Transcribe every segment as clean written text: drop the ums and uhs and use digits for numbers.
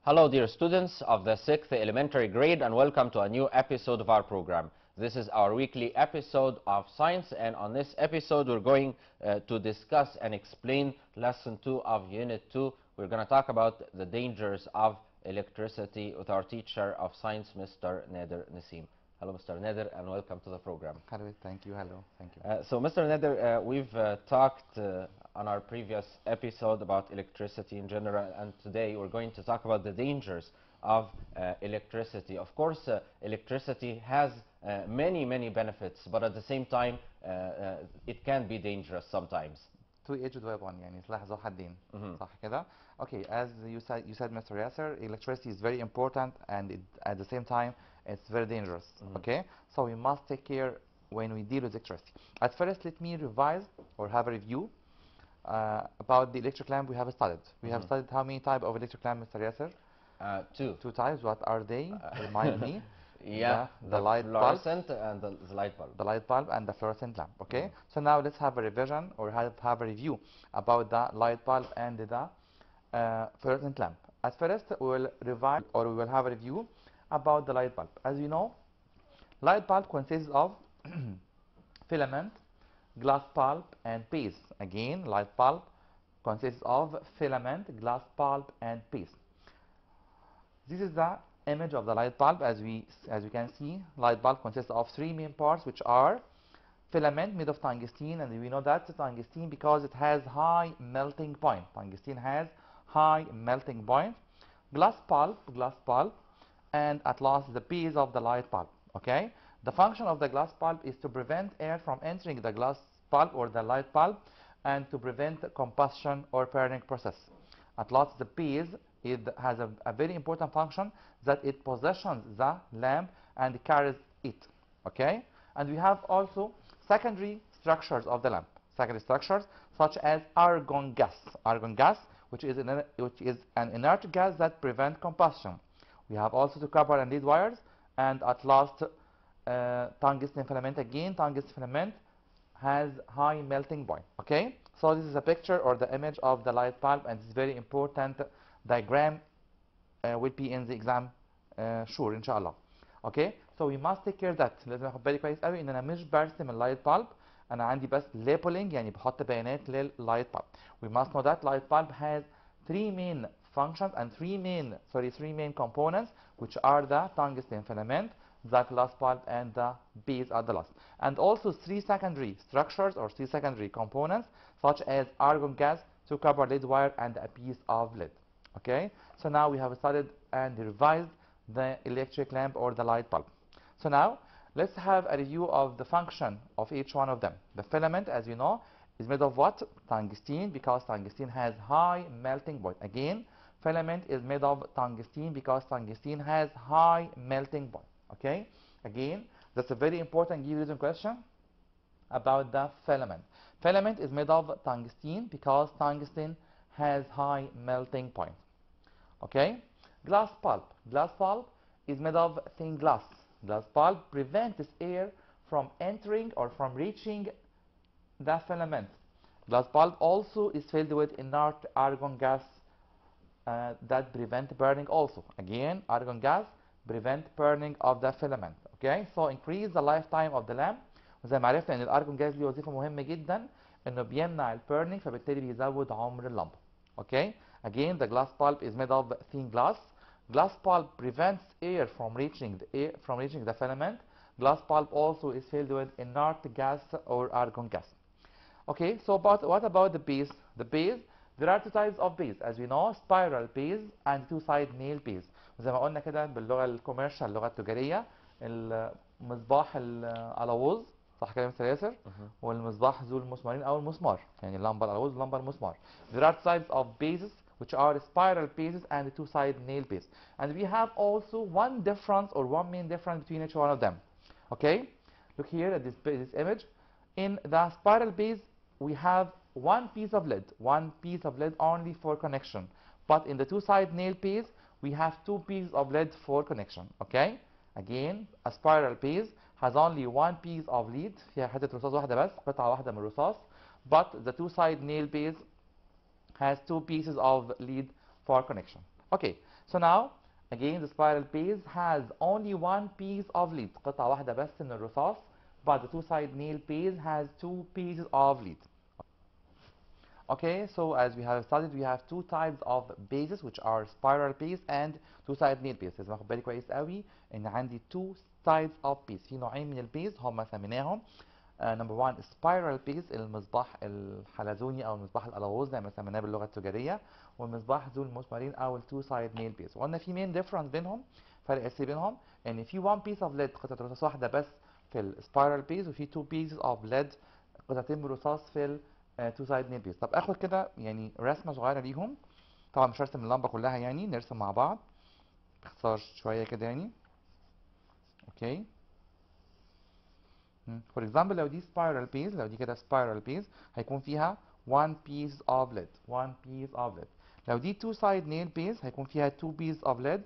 Hello, dear students of the 6th elementary grade, and welcome to a new episode of our program. This is our weekly episode of science, and on this episode we're going to discuss and explain lesson 2 of unit 2. We're going to talk about the dangers of electricity with our teacher of science, Mr. Nader Nassim. Hello, Mr. Nader, and welcome to the program. Hello, thank you. Hello, thank you. So, Mr. Nader, we've talked on our previous episode about electricity in general, and today we're going to talk about the dangers of electricity. Of course, electricity has many benefits, but at the same time, it can be dangerous sometimes. Two-edged weapon, يعني سلاح ذو حدين. صح كده? Okay, as you said, Mr. Yasser, electricity is very important, and at the same time, it's very dangerous. Okay, so we must take care when we deal with electricity. At first, let me revise or have a review about the electric lamp we have studied. We have studied how many types of electric lamp, Mr. Yasser? Two types. What are they? Remind me. Yeah, the light fluorescent and the light bulb. The light bulb and the fluorescent lamp. Okay, so now let's have a revision or have a review about the light bulb and the fluorescent lamp. At first, we will revise or we will have a review about the light bulb. As you know, light bulb consists of filament, glass bulb, and piece. Again, light bulb consists of filament, glass bulb, and piece. This is the image of the light bulb. As we can see, light bulb consists of three main parts, which are filament made of tungsten, and we know that's tungsten because it has high melting point. Tungsten has high melting point. Glass bulb, and at last the piece of the light bulb. Okay, the function of the glass bulb is to prevent air from entering the glass bulb or the light bulb, and to prevent combustion or burning process. At last, the piece has a very important function, that it positions the lamp and carries it. Okay, and we have also secondary structures of the lamp. Secondary structures such as argon gas. Argon gas, which is an inert gas that prevents combustion. We have also the copper and lead wires, and at last tungsten filament. Again, tungsten filament has high melting point. Okay, so this is a picture or the image of the light bulb, and it's very important diagram will be in the exam sure inshallah. Okay, so we must take care that لازم اخد بالي كويس قوي ان انا مش برسم اللايت بالب، انا عندي بس labeling يعني بحط بيانات لللايت bulb. We must know that light bulb has three main functions and three main components, which are the tungsten filament, the glass bulb, and the base at the last, and also three secondary structures or three secondary components such as argon gas, two copper lead wire, and a piece of lead. Okay, so now we have studied and revised the electric lamp or the light bulb. So now let's have a review of the function of each one of them. The filament, as you know, is made of what? Tungsten, because tungsten has high melting point. Again, filament is made of tungsten because tungsten has high melting point. Okay, again, that's a very important give reason question about the filament. Filament is made of tungsten because tungsten has high melting point. Okay, glass bulb. Glass bulb is made of thin glass. Glass bulb prevents air from entering or from reaching the filament. Glass bulb also is filled with inert argon gas that prevent burning also. Again, argon gas prevent burning of the filament. Okay, so increase the lifetime of the lamp. وزي ما عرفنا ان الارجون جاز ليه وظيفه مهمه جدا، انه بيمنع البيرنينج، فبالتالي بيزود عمر اللمبه. Okay, again, the glass bulb is made of thin glass. Glass bulb prevents air from reaching the filament. Glass bulb also is filled with inert gas or argon gas. Okay, so what about the base? The base, there are two types of base, as we know, spiral base and two-side nail base. وزي ما قلنا كده باللغه الكوميرشال، اللغه التجاريه، المصباح الالوز، صح كده يا مستر ياسر؟ والمصباح ذو المسمارين او المسمار، يعني اللمبه الالوز واللمبه المسمار. There are types of bases which are spiral bases and two-side nail base, and we have also one difference or one main difference between each one of them. Okay, look here at this image. In the spiral base, we have one piece of lead only for connection, but in the two-side nail base, we have two pieces of lead for connection. Okay, again, a spiral base has only one piece of lead، فيها حتة رصاص واحدة بس، قطعة واحدة من الرصاص، but the two-side nail base has two pieces of lead for connection. Okay, so now again the spiral piece has only one piece of lead. قطعة واحدة بس من الرصاص. But the two-side nail piece has two pieces of lead. Okay, so as we have studied, we have two types of bases, which are spiral piece and two-side nail piece. لازم اخد بالي كويس قوي ان عندي two types of piece. في نوعين من البيز هم سميناهم نمبر 1 spiral piece، المصباح الحلزوني او المصباح الالغوز زي ما سميناه باللغه التجاريه، والمصباح ذو المسمارين او التو سايد نيل بيس. وقلنا في مين ديفرنس بينهم، فرق اساسي بينهم، ان في 1 piece of lead قطعه رصاص واحده بس في السبايرال بيس، وفي 2 pieces of lead قطعتين رصاص في التو سايد نيل بيس. طب اخد كده يعني رسمه صغيره ليهم، طبعا مش هرسم اللمبه كلها يعني، نرسم مع بعض باختصار شويه كده يعني. اوكي، for example لو دي spiral piece، لو دي كده spiral piece هيكون فيها one piece of lead، one piece of lead. لو دي two side nail piece هيكون فيها two pieces of lead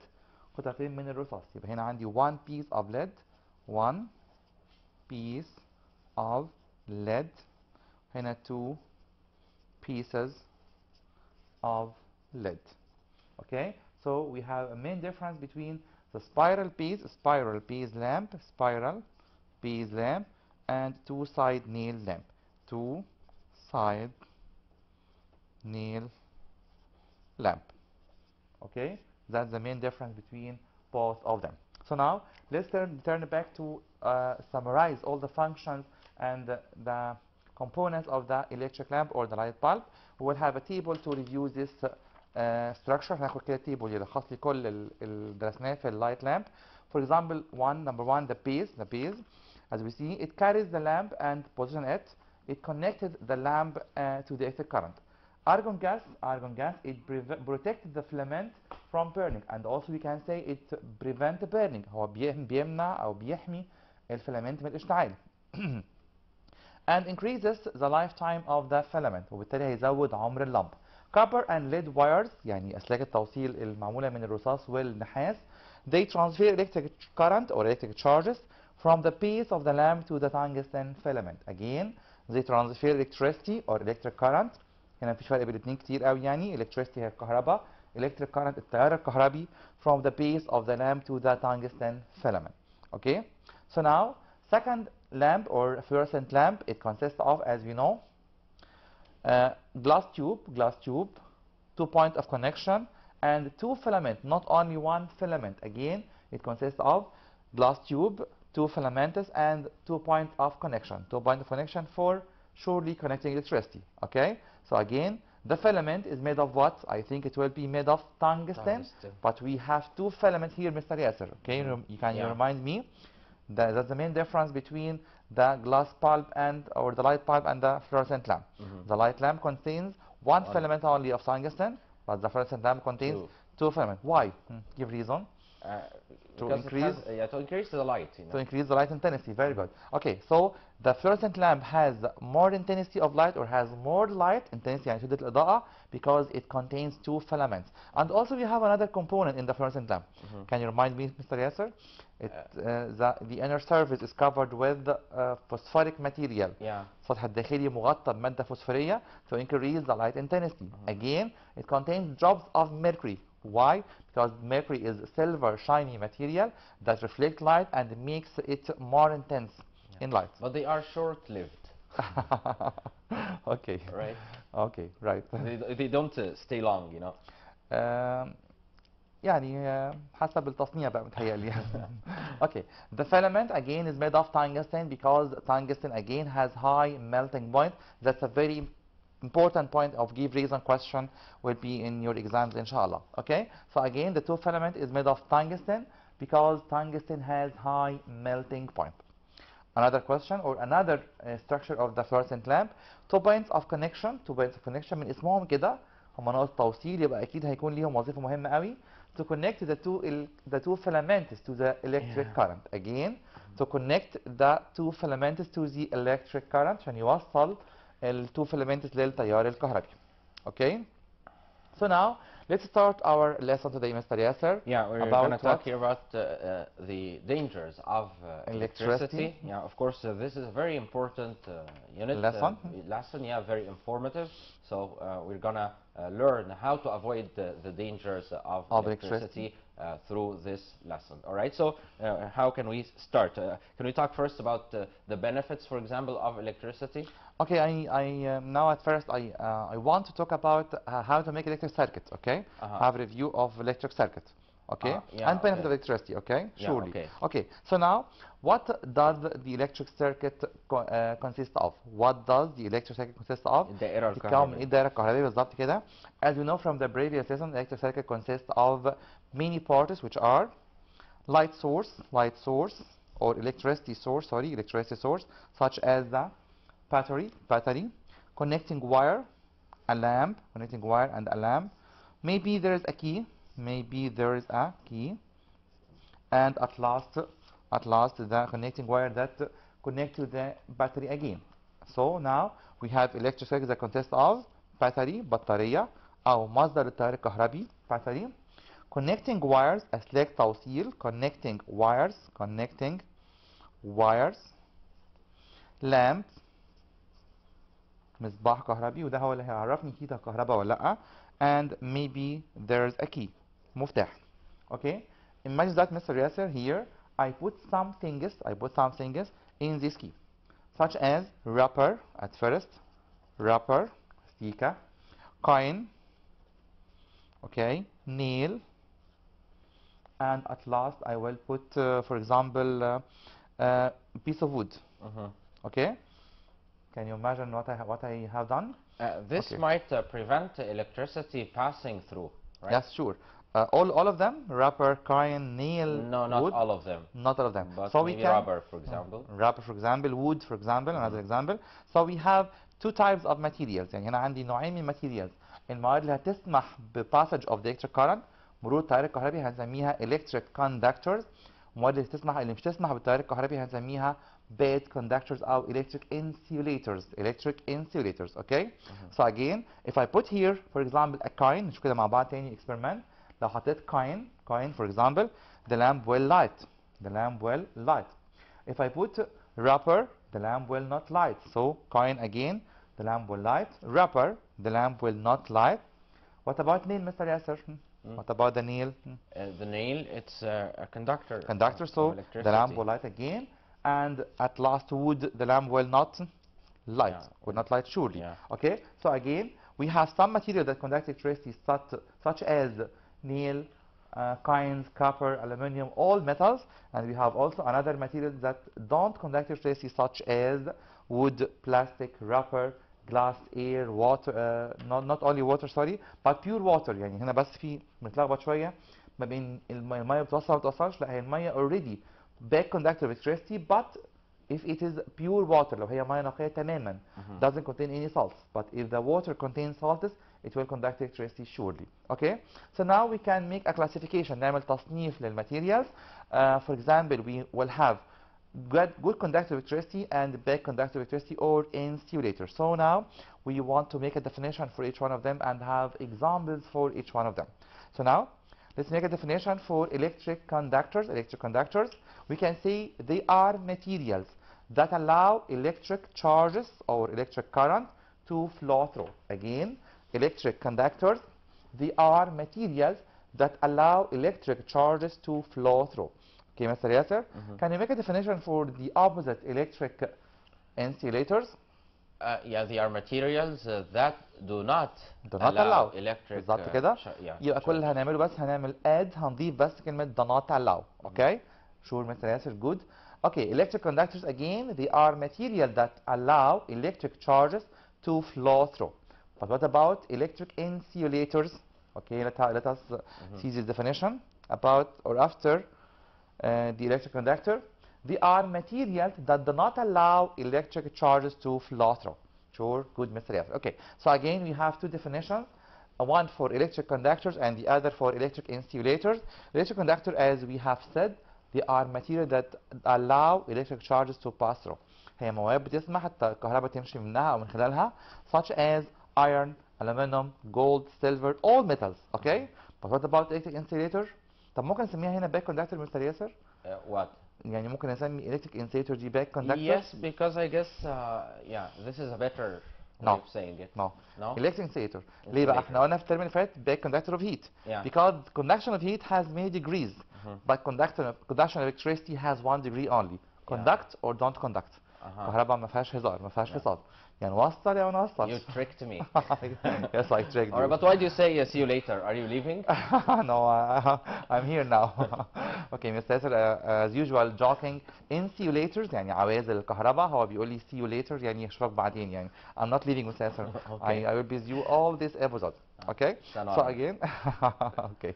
قطعتين من الرصاص. يبقى هنا عندي one piece of lead، one piece of lead، هنا two pieces of lead. Okay, so we have a main difference between the spiral piece lamp, spiral piece lamp, and two side nail lamp, two side nail lamp. Okay, that's the main difference between both of them. So now let's turn back to summarize all the functions and the components of the electric lamp or the light bulb. We will have a table to review this structure. هناخد كده table يلخص لي كل اللي درسناه في اللايت lamp. For example, number one, the base. As we see, it carries the lamp and position it. It connected the lamp to the electric current. Argon gas, it protects the filament from burning, and also we can say it prevent burning. هو بيمنع أو بيحمي الفيلامنت من الاشتعال. And increases the lifetime of the filament، وبالتالي هيزود عمر اللمبة. Copper and lead wires، يعني أسلاك التوصيل المعمولة من الرصاص والنحاس، they transfer electric current or electric charges from the base of the lamp to the tungsten filament. Again, they transfer electricity or electric current. هنا مفيش فرق بين الاثنين كتير قوي يعني. electricity هي الكهرباء، electric current التيار الكهربي from the base of the lamp to the tungsten filament. Okay, so now second lamp or fluorescent lamp, it consists of, as we know, glass tube, 2 points of connection, and 2 filaments, not only 1 filament. Again, it consists of glass tube, 2 filaments, and 2 points of connection. 2 points of connection for surely connecting electricity. Okay, so again, the filament is made of what? I think it will be made of tungsten. But we have 2 filaments here, Mr. Yasser. Okay, you remind me? That's the main difference between the glass bulb and or the light bulb and the fluorescent lamp. The light lamp contains 1 filament only of tungsten, but the fluorescent lamp contains 2 filaments. Why? Give reason. To increase the light. To increase the light intensity. Very good. Okay, so the fluorescent lamp has more intensity of light or has more light intensity يعني شدة الإضاءة because it contains 2 filaments. And also we have another component in the fluorescent lamp. Can you remind me, Mr. Yasser? The inner surface is covered with phosphoric material. السطح الداخلي مغطى بمادة فوسفورية to increase the light intensity. Again, it contains drops of mercury. Why? Because mercury is silver shiny material that reflects light and makes it more intense in light. But they are short-lived. Okay. Right. Okay. Right. They don't stay long, you know. يعني حسب التصنيع بقى متهيألي. Okay. The filament again is made of tungsten because tungsten again has high melting point. That's a very important point of give reason question will be in your exams inshallah. Okay, so again the 2 filament is made of tungsten because tungsten has high melting point. Another question or another structure of the fluorescent lamp, 2 points of connection. 2 points of connection من اسمهم كده هم نقط توصيل، يبقى اكيد هيكون ليهم وظيفه مهمه قوي to connect the two filaments to the electric current. Again, to connect the 2 filaments to the electric current عشان يوصل ال 2 filaments للتيار الكهربي. Okay, so now let's start our lesson today, Mr. Yasser. Yeah, we're going to talk here about the dangers of electricity. Yeah, of course, this is a very important unit. Lesson. Yeah, very informative. So we're going to learn how to avoid the dangers of electricity through this lesson. All right, so how can we start? Can we talk first about the benefits, for example, of electricity? Okay, now at first I want to talk about how to make electric circuit. Okay, have a review of electric circuit. Okay, and benefit of electricity. Okay, surely. Okay. Okay, so now what does the electric circuit consist of? What does the electric circuit consist of? الدائرة تتكون من الكهربائية. ايه الدائرة الكهربائية بالظبط كده. As you know from the previous lesson, the electric circuit consists of many parts, which are light source, or electricity source, such as the battery, connecting wire, a lamp, and a lamp. Maybe there is a key, and at last the connecting wire that connect to the battery again. So now we have electric circuit that consists of بطارية أو مصدر التيار الكهربي battery, connecting wires أسلاك توصيل, connecting wires, lamp مصباح كهربي وده هو اللي هيعرفني كده كهرباء ولا لأ, and maybe there's a key مفتاح. Okay, imagine that Mr. Yasser, here I put some things in this key, such as wrapper at first, sticker, coin, okay, nail, and at last I will put for example piece of wood. Okay, can you imagine what I have done? This might prevent electricity passing through, right? Yes, sure. All of them, wrapper, coin, nail, no, not wood. all of them. Not all of them. But so maybe we can, rubber, for example. wood, for example, another example. So we have two types of materials. يعني هنا عندي نوعين من materials. المواد اللي هتسمح بpassage of the electric current, مرور التيار الكهربي, هنسميها electric conductors. المواد اللي مش تسمح بالتيار الكهربي هنسميها bad conductors أو electric insulators. Okay. So again, if I put here, for example, a coin, نشوف كده مع بعض تاني experiment. لو حطيت coin for example, the lamp will light. If I put wrapper, the lamp will not light. So coin again, the lamp will light. Wrapper, the lamp will not light. What about nail, Mr. Yasser? What about the nail? The nail, it's a conductor. So the lamp will light again. And at last wood, the lamp will not light. Will not light surely. Okay. So again, we have some material that conduct electricity, such as nail, coins, copper, aluminum, all metals, and we have also another material that don't conduct electricity, such as wood, plastic, rubber, glass, air, water, not only water, sorry, but pure water. يعني هنا بس في متلخبط شوية ما بين المية بتوصل ما بتوصلش. لا, هي المية already back conductor of electricity, but if it is pure water, لو هي مية نقية تماما, doesn't contain any salts. But if the water contains salts, it will conduct electricity surely. Okay, so now we can make a classification, نعمل تصنيف للmaterials. For example, we will have good conductor of electricity and bad conductor of electricity, or insulator. So now we want to make a definition for each one of them and have examples for each one of them. So now let's make a definition for electric conductors. We can say they are materials that allow electric charges or electric current to flow through. Again, electric conductors, they are materials that allow electric charges to flow through. Okay, Mr. Yasser, can you make a definition for the opposite, electric insulators? Yeah, they are materials that do not allow electric. بالظبط كده. يبقى كل اللي هنعمله بس هنعمل add, هنضيف بس كلمة do not allow. Okay, sure, Mr. Yasser, good. Okay, electric conductors, again, they are materials that allow electric charges to flow through. But what about electric insulators? Okay, let us see this definition about or after the electric conductor. They are materials that do not allow electric charges to flow through. Sure, good, Mr. Yasser. Okay, so again we have two definitions, one for electric conductors and the other for electric insulators. Electric conductor, as we have said, they are materials that allow electric charges to pass through. هي مواد بتسمح الكهرباء تمشي منها أو من خلالها, such as iron, aluminum, gold, silver, all metals. Okay, but what about electric insulator? طب ممكن نسميها هنا back conductor, Mr. Yasser? What? يعني ممكن نسمي electric insulator دي back conductor? Yes, because I guess yeah, this is a better way of saying it. No. No? Electric insulator. ليه بقى؟ احنا قلنا في الترم اللي فات big conductor of heat. Yeah. Because conduction of heat has many degrees. But conduction of electricity has 1 degree only. Conduct or don't conduct. كهرباء ما فيهاش هزار، ما فيهاش فصال. يعني وصل يا نوصل. You tricked me. Yes, I tricked you. But why do you say see you later? Are you leaving? No, I'm here now. Okay, Mr. Yasser, as usual, joking. Insulators يعني عوازل الكهرباء. هو بيقول لي see you later يعني اشوفك بعدين يعني. I'm not leaving, Mr. Yasser. Okay. I will be with you all this episode. Okay? So again, okay.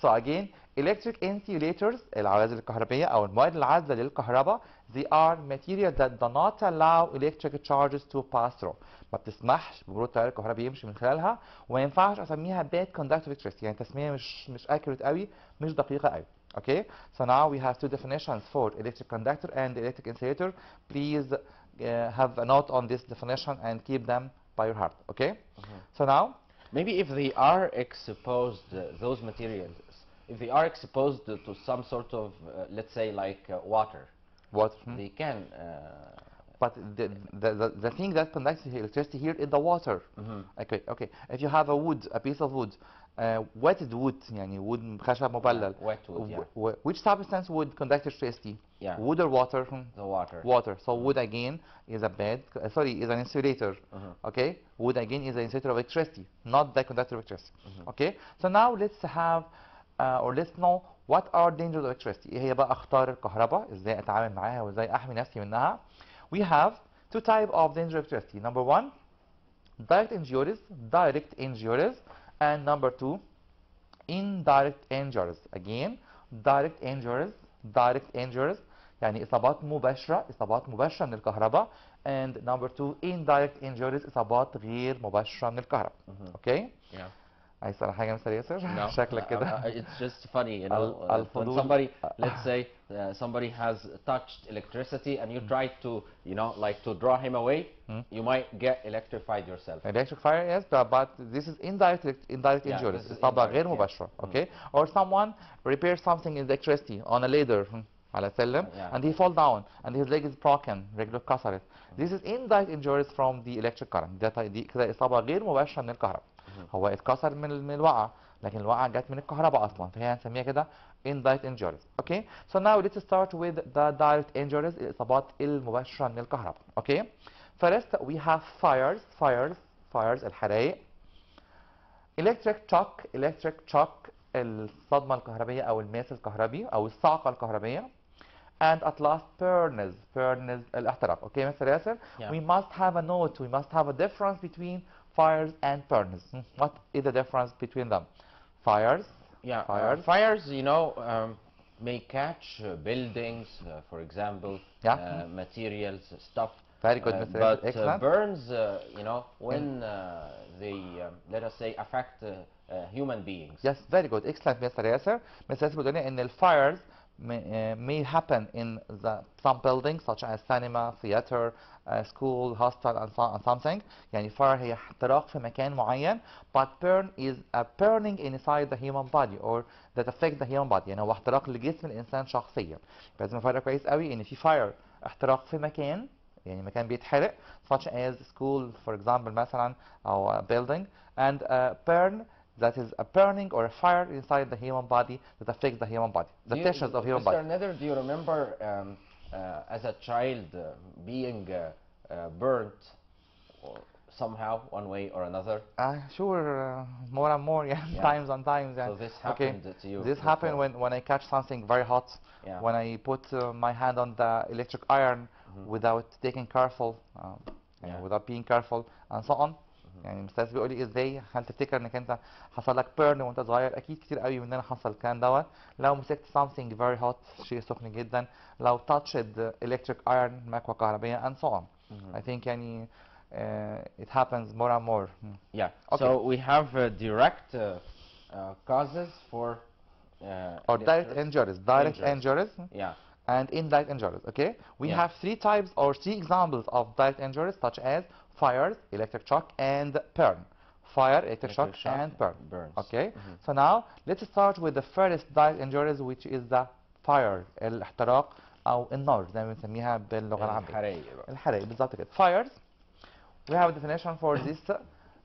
So again, electric insulators العوازل الكهربية أو المواد العازلة للكهرباء they are materials that do not allow electric charges to pass through. ما بتسمحش بمرور التيار الكهربي يمشي من خلالها وما ينفعش أسميها bad conductive electricity يعني تسمية مش accurate قوي مش دقيقة قوي. Okay? So now we have two definitions for electric conductor and electric insulator. Please have a note on this definition and keep them by your heart. Okay? So now maybe if they are exposed, those materials, if they are exposed to some sort of, let's say, like water, they can. But the thing that conducts electricity here is the water. Okay, okay. If you have a piece of wood, wetted wood, يعني wood خشب مبلل. Wet wood, yeah. Which substance would conduct electricity? Yeah. Wood or water? The water. Water. So wood again is is an insulator. Okay. Wood again is an insulator of electricity, not the conductor of electricity. Okay. So now let's have or let's know what are dangers of electricity. ايه هي بقى اخطار الكهرباء؟ ازاي اتعامل معاها وازاي احمي نفسي منها؟ We have two types of danger of electricity. Number one, direct injuries, and number two, indirect injuries. Again, direct injuries يعني إصابات مباشرة من الكهرباء. And number two, indirect injuries إصابات غير مباشرة من الكهرباء. Okay? Yeah. عايز تسأل حاجة مستر ياسر؟ No. شكلك كده. It's just funny, you know. When somebody, let's say, somebody has touched electricity and you try to, you know, like to draw him away, you might get electrified yourself. Electric fire, yes, but this is indirect injuries. إصابة غير مباشرة. Okay? Or someone repairs something in the electricity on a ladder. على سلم, and he fall down and his leg is broken, رجله اتكسرت. This is indirect injuries from the electric current. دي كده إصابة غير مباشرة من الكهرباء. هو اتكسر من الوقعة لكن الوقعة جت من الكهرباء أصلا فهي هنسميها كده indirect injuries. Okay? So now let's start with the direct injuries الإصابات المباشرة من الكهرباء. Okay? First we have fires الحرائق. electric shock الصدمة الكهربية أو الماس الكهربي أو الصاعقة الكهربية. And at last burns الاحتراق. Okay, Mr. Yasser? Yeah. We must have a note. We must have a difference between fires and burns. What is the difference between them? Fires. Yeah. Fires. You know, may catch buildings, for example. Yeah. Materials, stuff. Very good, Mr. Yasser. But Excellent. burns, you know, when they, let us say, affect human beings. Yes, very good. Excellent, Mr. Yasser. Mr. Yasser بيقول لنا إن الفires may happen in some buildings such as cinema, theater, school, hospital, and something. يعني fire هي احتراق في مكان معين. But burn is a burning inside the human body or that affect the human body. يعني هو احتراق لجسم الإنسان شخصيا. لازم نفرق كويس قوي إن في fire احتراق في مكان يعني مكان بيتحرق such as school for example مثلا أو building and burn that is a burning or a fire inside the human body that affects the human body, the tissues of human body. Mr. Nether, do you remember as a child being burnt somehow, one way or another? Sure, more and more, yeah, times and times. Yeah. So this happened to you? This happened when I catch something very hot, when I put my hand on the electric iron without taking careful, without being careful, and so on. يعني مستر بيقول لي ازاي هل تفتكر انك انت حصل لك بيرن وانت صغير؟ اكيد كتير قوي مننا حصل الكلام دوت لو مسكت something very hot شيء سخن جدا لو touched electric iron مكوى كهربائيه and so on. I think يعني it happens more and more. Yeah. Okay. So we have direct causes for or direct injuries. Yeah. And indirect injuries. Okay. We have three types or three examples of direct injuries such as fires, electric shock, and burn. Fire, electric shock, and burn. Burns. Okay. So now let's start with the first direct injuries, which is the fire. الاحتراق أو النار زي ما بنسميها باللغة العامية. الحرائق. الحرائق بالظبط كده. Fires. we have a definition for this.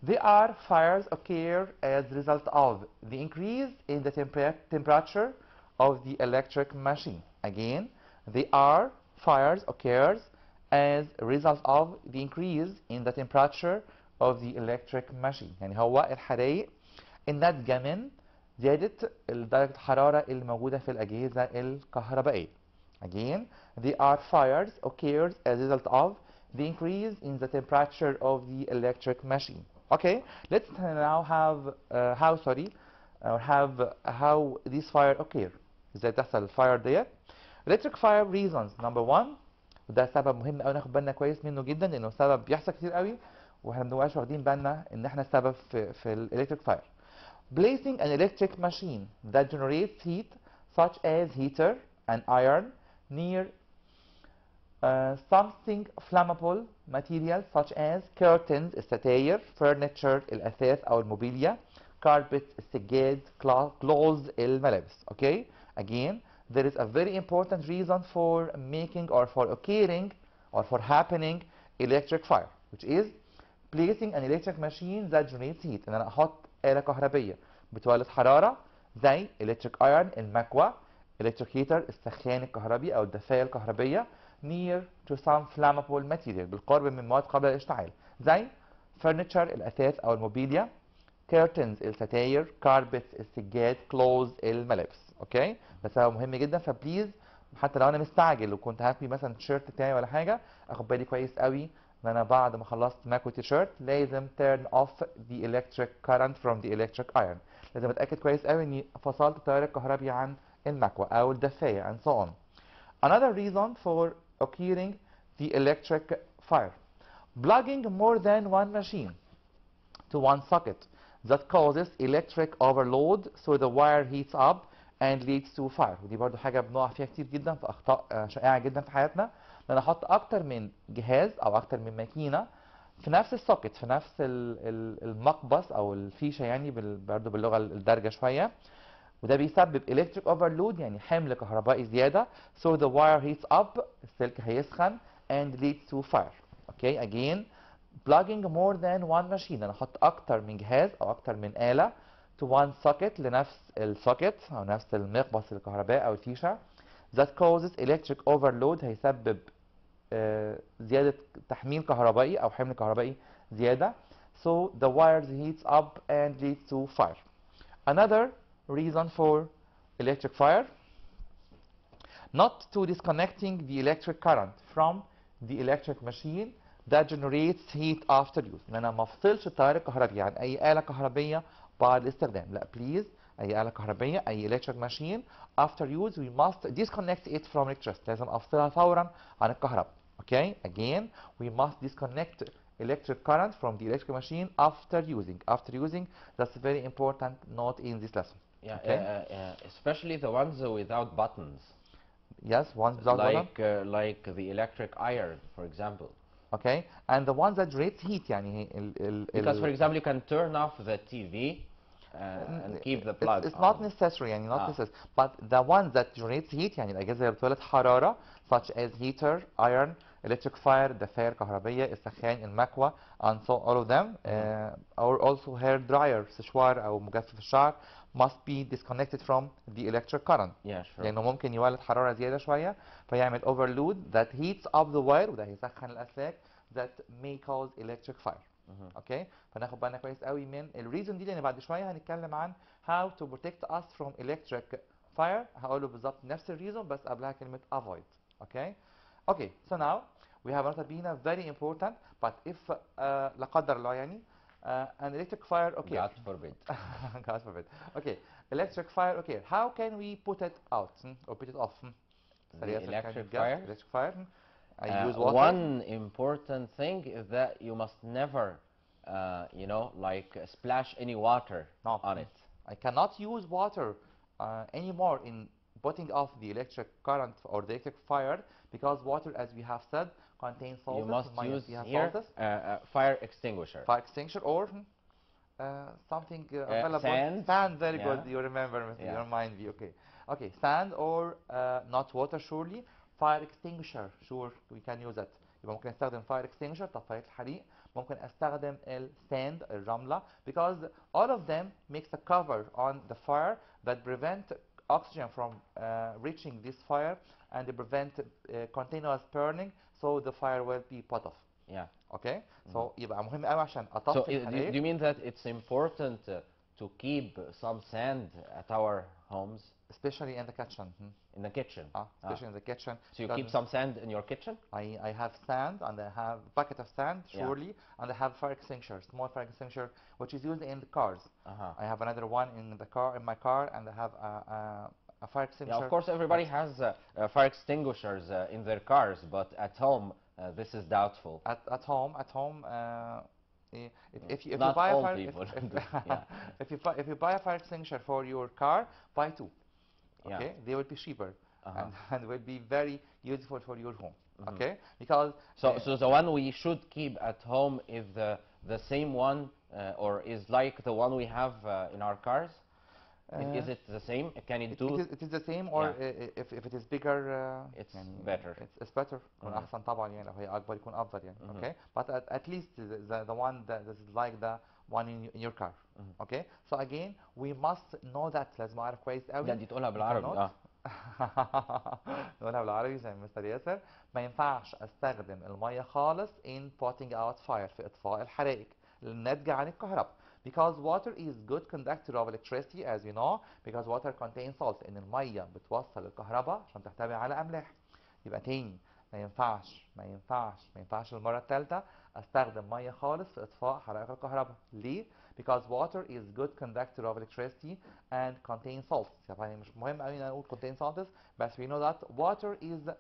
They are fires occur as a result of the increase in the temperature of the electric machine. Again, they are fires occurs as a result of the increase in the temperature of the electric machine. يعني هو الحرائق الناتجة من زيادة درجة الحرارة الموجودة في الأجهزة الكهربائية. Again, they are fires occurs as a result of the increase in the temperature of the electric machine. Okay, let's now have how these fire occur. ازاي تحصل الفاير ديت؟ electric fire reasons. Number one، وده سبب مهم قوي ناخد بالنا كويس منه جدا لانه سبب بيحصل كتير قوي واحنا ما بنبقاش واخدين بالنا ان احنا السبب في electric fire. Placing an electric machine that generates heat such as heater and iron near something flammable material such as curtains الستاير, furniture الأثاث أو الموبيليا, carpet السجاد, clothes الملابس. Okay, again there is a very important reason for making or for occurring or for happening electric fire, which is placing an electric machine that generates heat. ان انا احط آلة كهربية بتولد حرارة زي electric iron المكوى, electric heater السخان الكهربي او الدفاية الكهربية, near to some flammable material بالقرب من مواد قابلة للاشتعال زي furniture الأثاث أو الموبيليا, curtains الستاير, carpets السجاد, clothes الملابس. اوكي, ده سبب مهم جدا. فبليز حتى لو انا مستعجل وكنت هاكوي مثلا التيشيرت بتاعي ولا حاجه اخد بالي كويس قوي ان انا بعد ما خلصت ماكوي التيشيرت لازم turn off the electric current from the electric iron. لازم اتاكد كويس قوي اني فصلت التيار الكهربي عن المكوى او الدفايه and so on. Another reason for occurring the electric fire: plugging more than one machine to one socket that causes electric overload so the wire heats up and leads to fire. ودي برضو حاجة بنقع فيها كتير جدا في أخطاء شائعة جدا في حياتنا، ان انا احط اكتر من جهاز او اكتر من ماكينة في نفس السوكت، في نفس المقبس او الفيشة يعني برضو باللغة الدارجة شوية، وده بيسبب electric overload يعني حمل كهربائي زيادة so the wire heats up السلك هيسخن and leads to fire. Okay, again plugging more than one machine انا احط اكتر من جهاز او اكتر من آلة to one socket لنفس السوكت او نفس المقبس الكهربائي او الفيشة that causes electric overload هيسبب زيادة تحميل كهربائي او حمل كهربائي زيادة so the wires heats up and leads to fire. Another reason for electric fire: not to disconnecting the electric current from the electric machine that generates heat after use. ان انا ما افصلش التيار الكهربي عن اي آلة كهربية بعد الاستخدام. لا بليز، اي آلة كهربية اي electric machine after use we must disconnect it from electricity. لازم افصلها فورا عن الكهرباء. Okay, again we must disconnect electric current from the electric machine after using. After using, that's a very important note in this lesson. Yeah, okay? Especially the ones without buttons. Yes, ones without button. Like the electric iron, for example. Okay, and the ones that generate heat يعني Because for example you can turn off the TV and keep the plug it's on. not necessary يعني not necessary, but the ones that generate heat يعني الأجهزة اللي بتولد حرارة such as heater, iron, electric fire الدفاية الكهربية، السخان، المكوى and so all of them or also hair dryer سشوار أو مجفف الشعر must be disconnected from the electric current. Yeah, sure. لأنه ممكن يولد حرارة زيادة شوية فيعمل overload that heats up the wire وده هيسخن الأسلاك that may cause electric fire. اوكي، فناخد بالنا كويس قوي من الريزون دي لان بعد شويه هنتكلم عن how to protect us from electric fire. هقوله بالظبط نفس الريزون بس قبلها كلمه avoid. اوكي اوكي so now we have another being very important but if لا قدر الله يعني an electric fire okay God forbid. God forbid. Okay, electric fire okay, how can we put it out or put it off? The electric fire? Electric fire. I use water. One important thing is that you must never you know, like splash any water on it. I cannot use water anymore in putting off the electric current or the electric fire because water, as we have said, contains salts. You must use here fire extinguisher. Fire extinguisher or something available. Sand. Sand, very good. You remember, your mind view. Okay, okay, sand or not water surely. Fire extinguisher, sure we can use that. يبقى ممكن نستخدم fire extinguisher طفاية الحريق ممكن استخدم الساند الرملة because all of them makes a cover on the fire that prevent oxygen from reaching this fire and they prevent continuous burning so the fire will be put off. Yeah. Okay, so يبقى مهم قوي عشان So اطفي do الحرائق. you mean that it's important to keep some sand at our homes? Especially in the kitchen. In the kitchen? Especially in the kitchen. So you keep some sand in your kitchen? I have sand and I have a bucket of sand, surely, Yeah. and I have fire extinguisher, small fire extinguisher, which is used in the cars. I have another one in the car, in my car, and I have a fire extinguisher. Yeah, of course, everybody has fire extinguishers in their cars, but at home, this is doubtful. At home, if you Not buy all a fire, people. yeah. if you buy a fire extinguisher for your car, buy two. Okay, Yeah. they will be cheaper and will be very useful for your home. Okay, because so the one we should keep at home is the same one or is like the one we have in our cars? Is it the same? Can it do? It is the same, or if it is bigger, it's better. It's better. يكون أحسن طبعا يعني لو هي أكبر يكون أفضل يعني. Okay, but at least the one that is like the one in your car. Okay, so again we must know that. لازم أعرف كويس قوي. لا دي تقولها بالعربي. نقولها بالعربي زي مستر ياسر. ما ينفعش استخدم المية خالص in putting out fire في إطفاء الحرائق الناتجة عن الكهرباء. Because water is good conductor of electricity as you know, because water contains salt. إن المية بتوصل الكهرباء عشان تحتوي على أملاح. يبقى تاني ما ينفعش المرة الثالثة استخدم مية خالص في إطفاء حرائق الكهرباء. ليه؟ Because water is good conductor of electricity and contains salts. يعني مش مهم قوي ان اقول contains salts بس we know that water is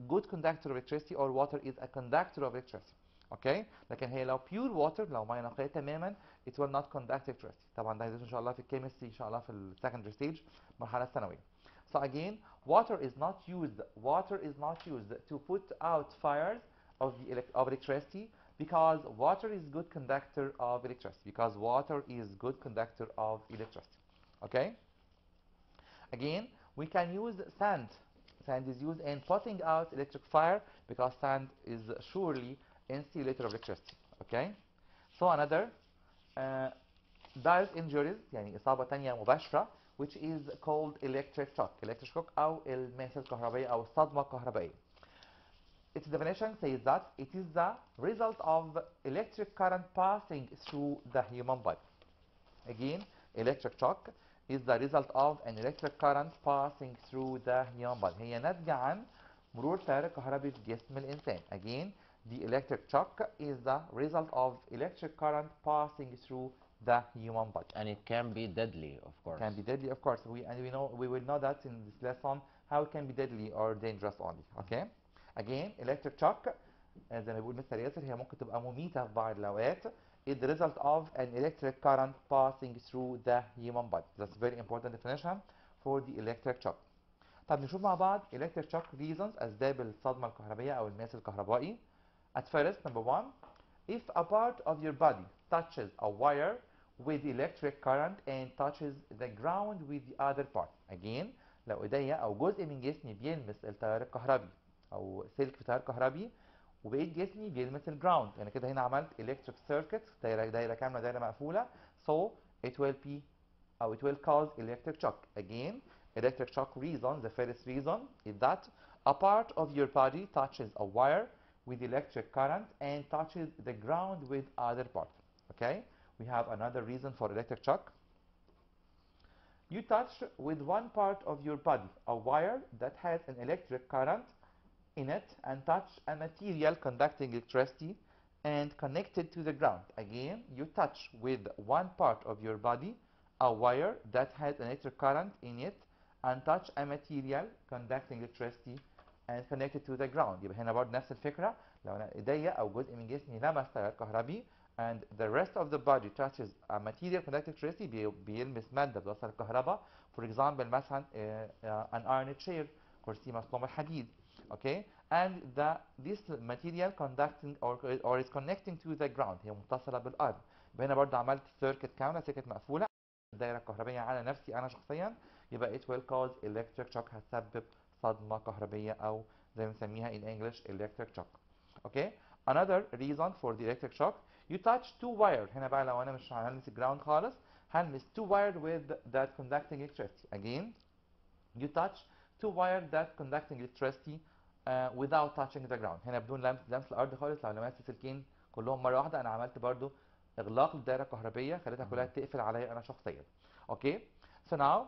good conductor of electricity or water is a conductor of electricity. اوكي لكن هي لو pure water لو ميه نقيه تماما it will not conduct electricity. طبعا ده هيدرس ان شاء الله في الكيمستري ان شاء الله في السكندري ستيج المرحله الثانويه. So again water is not used to put out fires of electricity because water is good conductor of electricity. Okay, again we can use sand. Sand is used in putting out electric fire because sand is surely insulator of electricity. Okay, so another direct injuries يعني إصابة تانية مباشرة which is called electric shock أو الماسة الكهربائية أو الصدمة الكهربائية. Its definition says that it is the result of electric current passing through the human body. Again, electric shock is the result of an electric current passing through the human body. هي ناتجة عن مرور تيار كهربي في جسم الإنسان. Again, the electric shock is the result of electric current passing through the human body. And it can be deadly, of course. Can be deadly, of course. We will know that in this lesson how it can be deadly or dangerous only. Okay. Again, electric shock زي ما بيقول مستر ياسر هي ممكن تبقى مميتة في بعض الأوقات. Is the result of an electric current passing through the human body. That's a very important definition for the electric shock. طب نشوف مع بعض electric shock reasons أسباب الصدمة الكهربائية أو الماس الكهربائي. At first, number one, if a part of your body touches a wire with electric current and touches the ground with the other part. Again, لو ايديا او جزء من جسمي بيلمس التيار الكهربي او سلك في تيار كهربي وبقيت جسمي بيلمس الجراوند يعني كده هنا عملت electric circuit دايره كامله دايره مقفوله so it will cause electric shock. Again, electric shock reason, the first reason is that a part of your body touches a wire with electric current and touches the ground with other part. Okay, we have another reason for electric shock. You touch with one part of your body a wire that has an electric current in it and touch a material conducting electricity and connected to the ground. Again, you touch with one part of your body a wire that has an electric current in it and touch a material conducting electricity and connected to the ground. يبقى هنا برضه نفس الفكرة لو انا ايديا او جزء من جسمي لمس تيار كهربي and the rest of the body touches a material conducting electricity بيلمس مادة بتوصل الكهرباء. For example مثلا an iron chair كرسي مصنوع من الحديد. Okay, and this material conducting or is connecting to the ground هي متصلة بالأرض. يبقى هنا برضه عملت سيركت كاملة سيركت مقفولة الدائرة الكهربية على نفسي أنا شخصيا يبقى it will cause electric shock هتسبب صدمة كهربية أو زي ما بنسميها in English electric shock. Okay, another reason for the electric shock You touch two wires. هنا بقى لو انا مش هلمس الجراوند خالص هلمس two wires with that conducting electricity. Again, you touch two wires that conducting electricity without touching the ground. هنا بدون لمس الارض خالص. لو لمست سلكين كلهم مره واحده انا عملت برضو اغلاق للدائره الكهربيه، خليتها كلها تقفل عليا انا شخصيا. Okay, so now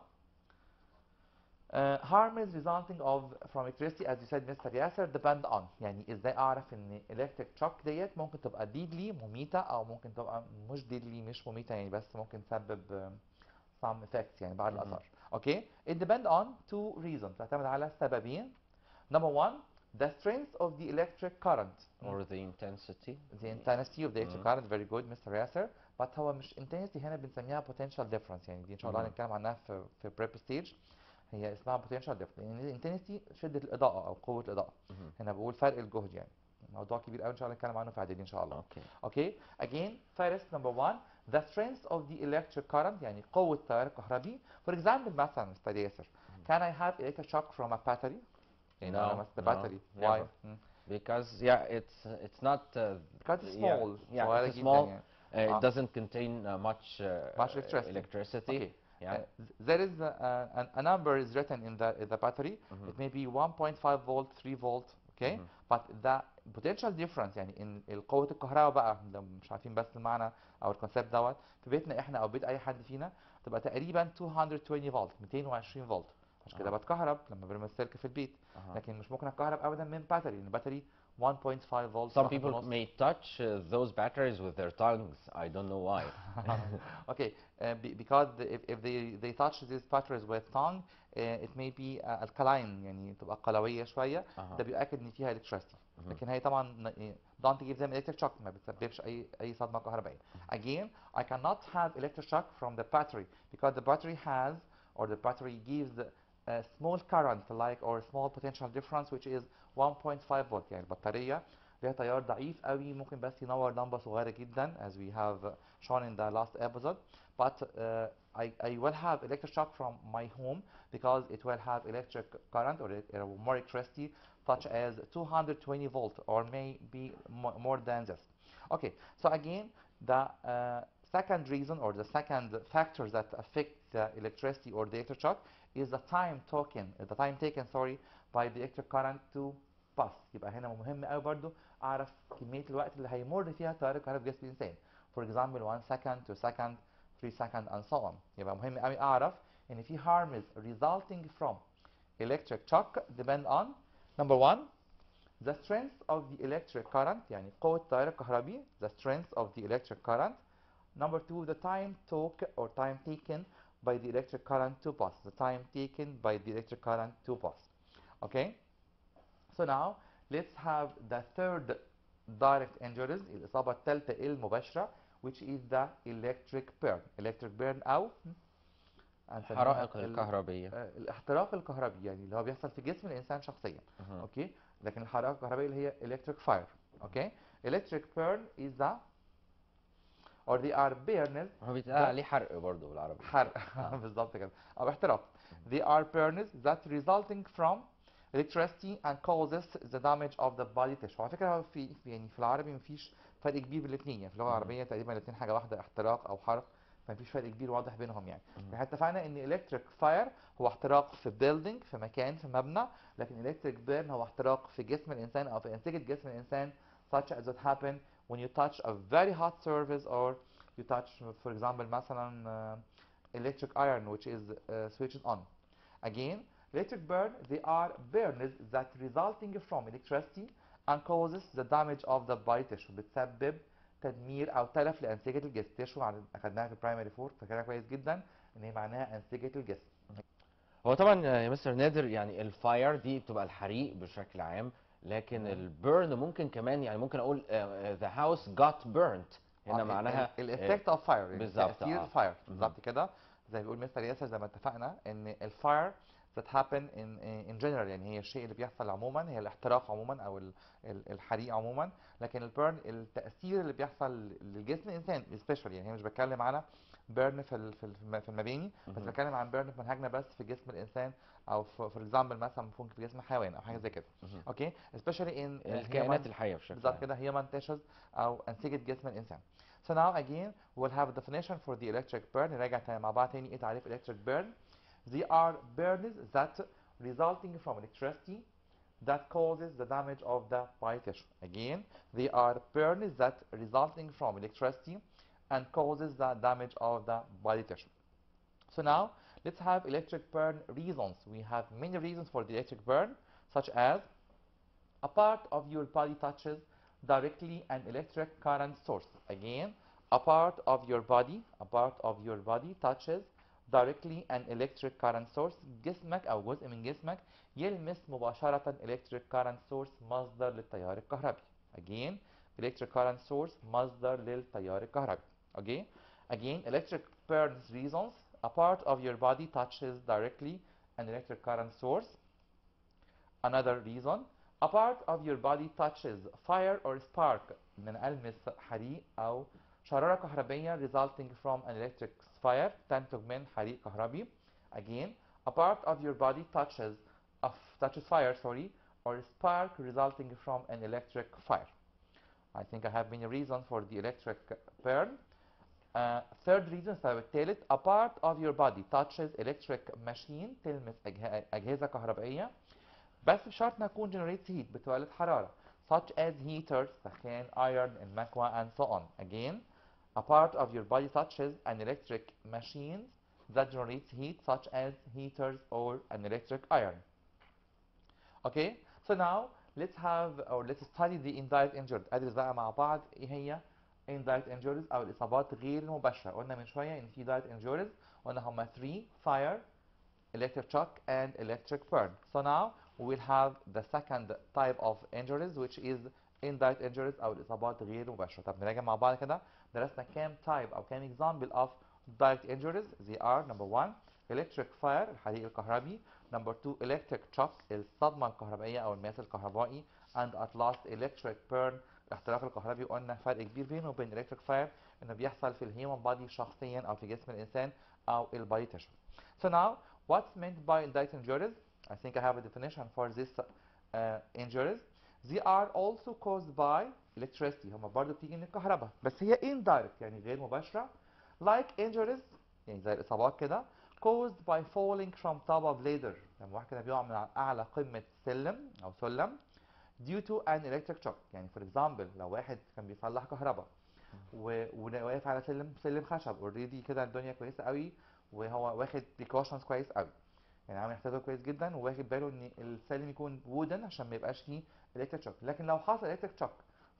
harm is resulting of from electricity as you said Mr. Yasser depend on. يعني ازاي اعرف ان electric shock ديت ممكن تبقى deadly مميته او ممكن تبقى مش deadly مش مميته، يعني بس ممكن تسبب some effects يعني بعض الاثار. Okay, it depend on two reasons. تعتمد على سببين. Number one, the strength of the electric current or the intensity. the intensity of the electric current. Very good Mr. Yasser. But هو مش intensity، هنا بنسميها potential difference. يعني دي ان شاء الله هنتكلم عنها في prep stage. هي اسمها potential difference. يعني intensity شدة الإضاءة أو قوة الإضاءة. هنا بقول فرق الجهد، يعني موضوع كبير قوي ان شاء الله نتكلم عنه في اعدادي ان شاء الله. Okay. Again, first number one, the strength of the electric current يعني قوة التيار الكهربي. For example مثلا Mr. Yasser, can I have electric shock from a battery? No, the no, battery. never. Why? Because yeah, it's not. Because it's small. Yeah, it's small. It doesn't contain much electricity. Okay. Yeah. There is a number is written in the battery. It may be 1.5 volt, 3 volt. Okay. But the potential difference يعني ان القوة الكهرباء بقى لو مش عارفين بس المعنى او الكونسيبت دوت في بيتنا احنا او بيت اي حد فينا تبقى تقريبا 220 فولت 220 فولت. مش كده بتكهرب لما برمي السلك في البيت. لكن مش ممكن اتكهرب ابدا من باتري لان الباتري 1.5 volts. Some people may touch those batteries with their tongues. I don't know why. Okay, because if they touch these batteries with tongue, it may be alkaline يعني تبقى قلوية شوية. ده بيؤكد ان فيها electricity. لكن هي طبعا don't give them electric shock، ما بتسببش اي صدمة كهربائية. Again, I cannot have electric shock from the battery because the battery has or the battery gives a small current like or small potential difference which is 1.5 volt. يعني البطارية ليها تيار ضعيف قوي ممكن بس ينور لمبة صغيرة جدا as we have shown in the last episode. But I will have electric shock from my home because it will have electric current or more electricity such as 220 volt or maybe more than this. Okay, so again the second reason or the second factor that affect the electricity or the electric shock is the time taken by the electric current to pass. يبقى هنا مهم قوي برضو اعرف كميه الوقت اللي هيمر فيها التيار الكهربائي في جسم الانسان. For example 1 second 2 second 3 second and so on. يبقى مهم قوي اعرف ان في harms resulting from electric shock depend on number one the strength of the electric current يعني قوة التيار الكهربي the strength of the electric current. Number two, the time took or time taken by the electric current to pass. The time taken by the electric current to pass. Okay? So now, let's have the third direct injuries, الإصابة الثالثة المباشرة, which is the electric burn. Electric burn أو الحرائق الكهربية. الاحتراق الكهربي يعني اللي هو بيحصل في جسم الإنسان شخصيا. Okay? لكن الحرائق الكهربائية اللي هي electric fire. Okay? Electric burn is the or they are burns. هو بيتقال عليه حرق برضه بالعربي. حرق بالظبط كده او احتراق. They are burns that resulting from electricity and causes the damage of the body tissue. على فكره في يعني في العربي مفيش فرق كبير بين الاثنين، يعني في اللغه العربيه تقريبا الاثنين حاجه واحده احتراق او حرق، فمفيش فرق كبير واضح بينهم يعني. احنا اتفقنا ان electric fire هو احتراق في building في مكان في مبنى، لكن electric burn هو احتراق في جسم الانسان او في انسجه جسم الانسان such as it happen when you touch a very hot surface or you touch for example مثلا electric iron which is switched on. Again, electric burn they are burns that resulting from electricity and causes the damage of the body tissue. بتسبب تدمير او تلف لانسجه الجسم. تشو اخدناها في البرايمري 4 فاكرها كويس جدا ان هي معناها انسجه الجسم. هو طبعا يا مستر نادر يعني الفاير دي بتبقى الحريق بشكل عام، لكن البيرن ممكن كمان يعني ممكن اقول the house got burnt. هنا معناها الايفكت اوف فاير يعني تاثير الفاير بالظبط كده. زي ما بيقول مستر ياسر زي ما اتفقنا ان الفاير that happen in general يعني هي الشيء اللي بيحصل عموما، هي الاحتراق عموما او الحريق عموما، لكن البيرن التاثير اللي بيحصل لجسم الانسان especially يعني هي مش بتكلم على بيرن في المباني، بس بتكلم عن بيرن في منهجنا بس في جسم الانسان، او فور اكزامبل مثلا ممكن في جسم حيوان او حاجه زي كده. اوكي especially in الكائنات الحيه بشكل عام. بالظبط كده human tissues او انسجه جسم الانسان. So now again we'll have a definition for the electric burn. نراجع مع بعض تاني ايه تعريف electric burn. They are burns that resulting from electricity that causes the damage of the body tissue. Again, they are burns that resulting from electricity and causes the damage of the body tissue. So now let's have electric burn reasons. We have many reasons for the electric burn, such as a part of your body touches directly an electric current source. Again, a part of your body touches directly an electric current source. جسمك أو جزء من جسمك يلمس مباشرة electric current source مصدر للتيار الكهربي. Again, electric current source مصدر للتيار الكهربي. Okay? Again, electric burns reasons. A part of your body touches directly an electric current source. Another reason, a part of your body touches fire or spark من ألمس حريق أو شرارة كهربية resulting from an electric fire تنتج من حريق كهربي. Again, a part of your body touches fire, or spark resulting from an electric fire. I think I have many reasons for the electric burn. Third reason السبب الثالث, a part of your body touches electric machine تلمس أجهزة كهربائية بس بشرط انها تكون generates heat بتولد حرارة such as heaters سخان iron المكوى and so on. Again, a part of your body touches an electric machine that generates heat such as heaters or an electric iron. Okay, so now let's study the indirect injuries. ادرس بقى مع بعض ايه هي indirect injuries او الاصابات غير المباشرة. قلنا من شوية ان في direct injuries قلنا هما 3: fire, electric shock and electric burn. So now we will have the second type of injuries which is indirect injuries او الاصابات غير مباشرة. طب نراجع مع بعض كده درسنا كام type او كام example of direct injuries. They are: number 1 electric fire الحريق الكهربي, number 2 electric shock الصدمة الكهربائية او الماس الكهربائي, and at last electric burn الاحتراق الكهربي. قلنا فرق كبير بينه وبين electric fire انه بيحصل في الهيومن بادي شخصيا او في جسم الانسان او البادي تيشو. So now what's meant by indirect injuries? I think I have a definition for this injuries. They are also caused by electricity. هم برضه بتيجي من الكهرباء بس هي indirect يعني غير مباشرة. Like injuries يعني زي الإصابات كده caused by falling from top of ladder. لما واحد كده بيقع من أعلى قمة سلم أو سلم due to an electric shock. يعني for example لو واحد كان بيصلح كهرباء وواقف على سلم خشب اوريدي كده الدنيا كويسة قوي وهو واخد precautions كويس قوي يعني عامل احتياطه كويس جدا وواخد باله ان السلم يكون وودن عشان ما يبقاش فيه electric shock. لكن لو حصل electric shock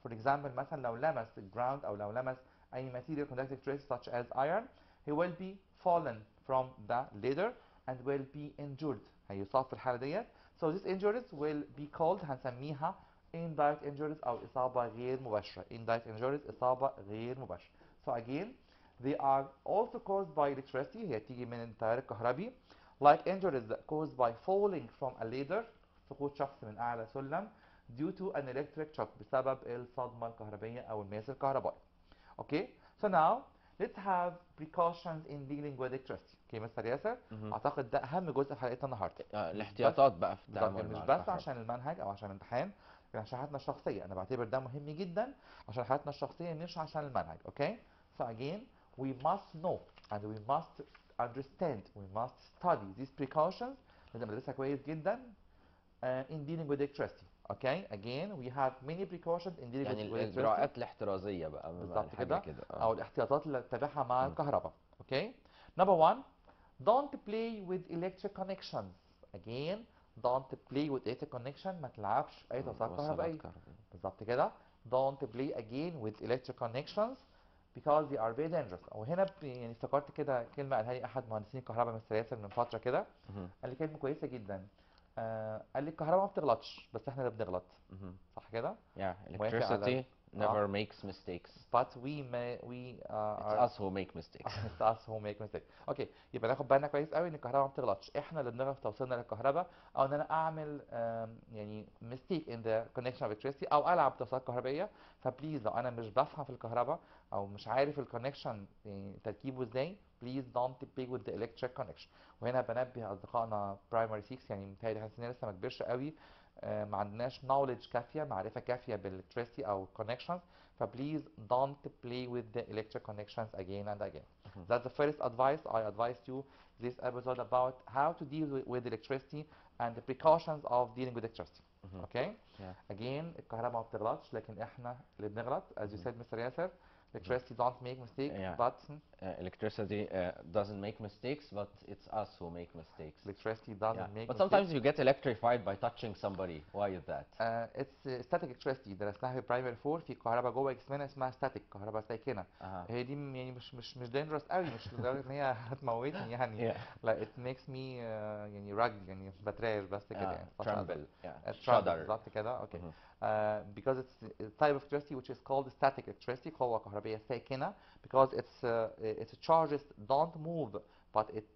for example مثلا لو لمس الجراوند او لو لمس اي material conductive trace such as iron, he will be fallen from the ladder and will be injured. هيصاب في الحالة ديت. So these injuries will be called هنسميها indirect injuries او إصابة غير مباشرة. indirect injuries إصابة غير مباشرة. So again they are also caused by electricity. هي تيجي من التيار الكهربي. Like injuries caused by falling from a ladder سقوط شخص من أعلى سلم due to an electric shock بسبب الصدمة الكهربية أو الماس الكهربائي. Okay, so now let's have precautions in dealing with electricity. Okay, مستر ياسر أعتقد ده أهم جزء في حلقتنا النهاردة. الاحتياطات بقى في التعامل مع مش الكهرباء. بس عشان المنهج أو عشان الامتحان لكن عشان حياتنا الشخصية. أنا بعتبر ده مهم جدا عشان حياتنا الشخصية مش عشان المنهج. Okay, so again we must know and we must understand, we must study these precautions. لازم ندرسها كويس جدا in dealing with electricity. Okay, again we have many precautions in dealing يعني with electricity. الإجراءات الاحترازية بقى بالظبط حاجة كده كده أو الاحتياطات اللي تتبعها مع الكهرباء. Okay, number 1 don't play with electric connections. Again don't play with electric connection. ما تلعبش أي توصيلات كهربائية. بالظبط كده don't play again with electric connections because they are very dangerous. وهنا يعني افتكرت كده كلمة قالها لي أحد مهندسين الكهرباء مستر ياسر من فترة كده. قال لي كلمة كويسة جدا. قال لي الكهرباء ما بتغلطش بس احنا اللي بنغلط. صح كده؟ Yeah, electricity never makes mistakes. but It's us who make mistakes. it's us who make mistakes. اوكي، يبقى ناخد بالنا كويس قوي ان الكهرباء ما بتغلطش، احنا اللي بنغلط في توصيلنا للكهرباء، او ان انا اعمل يعني mistake in the connection of electricity، او العب توصيلات كهربائيه. فبليز لو انا مش بفهم في الكهرباء او مش عارف الكونكشن يعني تركيبه ازاي، please don't play with the electric connection. وهنا بنبه اصدقائنا برايمري 6، يعني متهيألي احنا سننا لسه ما كبرش قوي، ما عندناش knowledge كافيه، معرفه كافيه بالالكتريسيتي او connections. فبليز don't play with the electric connections again and again. That's the first advice I advised you this episode about how to deal with electricity and the precautions of dealing with electricity. Okay? Again الكهرباء ما بتغلطش، لكن احنا اللي بنغلط. As you said Mr. Yasser, electricity don't make mistakes, but electricity doesn't make mistakes, but it's us who make mistakes. electricity doesn't make But mistakes. sometimes you get electrified by touching somebody. Why is that? It's static electricity. درسناها في برايمري 4، في كهرباء جوه جسمنا اسمها static، كهرباء ساكنه. هي دي يعني مش dangerous قوي، مش لدرجه ان هي هتموتني يعني. لا it makes me يعني رج، يعني بترعش بس كده يعني. tremble. shudder بالظبط كده. اوكي. Because it's a type of electricity which is called static electricity، قوة كهربية ساكنة. Because its charges don't move but it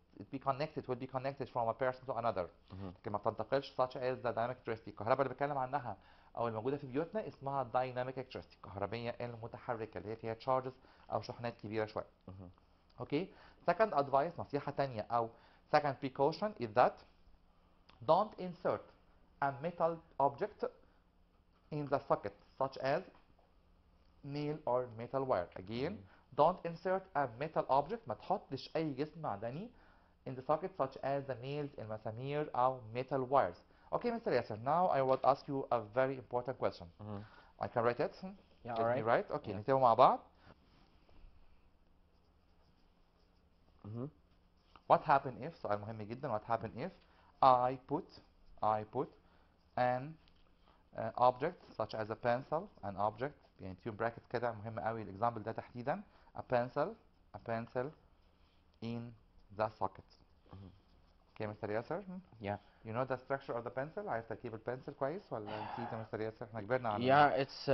will be connected from a person to another. لكن ما بتنتقلش such as the dynamic electricity. الكهرباء اللي بتكلم عنها او الموجودة في بيوتنا اسمها dynamic electricity، الكهربية المتحركة اللي هي فيها charges او شحنات كبيرة شوية. اوكي. Second advice، نصيحة تانية او second precaution is that don't insert a metal object in the socket such as nail or metal wire. Again, don't insert a metal object، ما تحطش أي جسم معدني in the socket such as the nails، المسامير أو metal wires. Okay, Mr. Yasser, now I will ask you a very important question. I can write it? Yeah, Let me write. Okay, Yeah. نكتبه مع بعض. What happen if، سؤال مهم جدا، what happen if I put an object such as a pencil، an object يعني between brackets كده، مهم قوي الاكزامبل ده تحديدا. a pencil in the socket. Okay Mr. Yasser? Yeah. You know the structure of the pencil؟ عارف تركيب البنسل كويس ولا نسيت يا Mr. Yasser؟ احنا كبرنا على Yeah, it's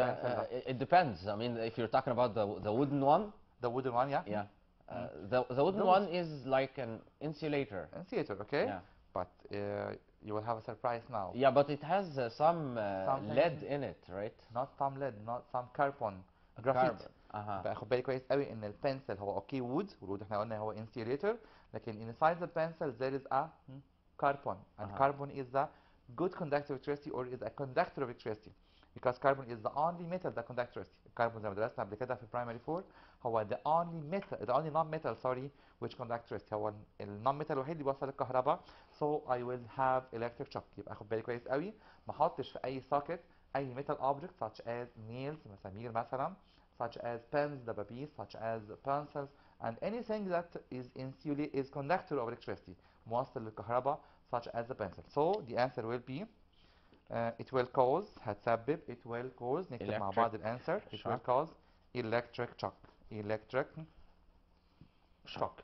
it depends. I mean, if you're talking about the wooden one. The wooden one, yeah. Yeah. The wooden one is like an insulator. Insulator, okay. Yeah. But you will have a surprise now. Yeah, but it has some lead in it, right? Not some lead, not some carbon. Graphite. بقى خد بالي كويس قوي ان البنسل هو اوكي وود، والوود احنا قلنا هو insulator، لكن inside the pencil there is a carbon, and carbon is the good conductor of electricity or is a conductor of electricity because carbon is the only metal that conducts electricity. الكربون زي ما درسنا قبل كده في primary 4 هو the only non-metal which conducts electricity، هو non-metal الوحيد اللي بيوصل الكهرباء. So I will have electric shock. يبقى خد بالي كويس قوي ما احطش في اي socket اي metal object such as nails، مسامير مثلا، such as pens، دبابيس، such as pencils and anything that is conductor of electricity، موصل للكهرباء such as the pencil. So the answer will be it will cause، هتسبب، it will cause، نكتب مع بعض الانسر. it will cause electric shock.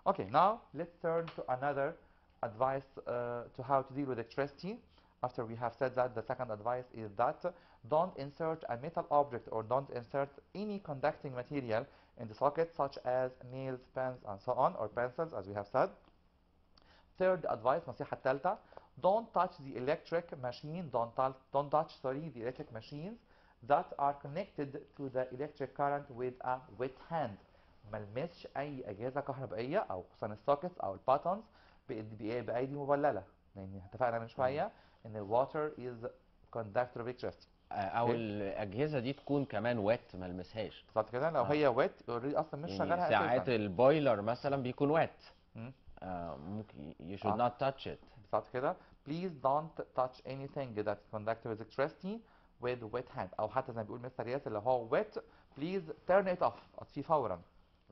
Okay, now let's turn to another advice to how to deal with electricity. After we have said that, the second advice is that don't insert a metal object or don't insert any conducting material in the socket such as nails, pens and so on, or pencils as we have said. Third advice، نصيحة الثالثة، don't touch the electric machine, don't touch the electric machines that are connected to the electric current with a wet hand. ملمسش أي أجهزة كهربائية أو خصوصا السوكتس أو الباتونز بأيدي مبللة، لأن اتفقنا من شوية إن الwater is conductor of electricity. او الاجهزه دي تكون كمان ويت ما المسهاش. بالظبط كده، لو هي ويت اوريدي اصلا مش شغاله اساسا. ساعات البويلر مثلا بيكون ويت. ممكن you should not touch it. بالظبط كده. Please don't touch anything that conducts electricity with wet hand، او حتى زي ما بيقول مستر ياسر لو هو wet please turn it off، اطفيه فورا.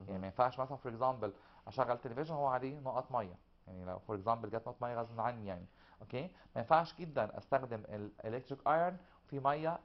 يعني ما ينفعش مثلا فور اكزامبل اشغل تلفزيون هو عليه نقط ميه، يعني لو فور اكزامبل جت نقط ميه غصب عني يعني. اوكي، ما ينفعش جدا استخدم الالكتريك ايرون في ميه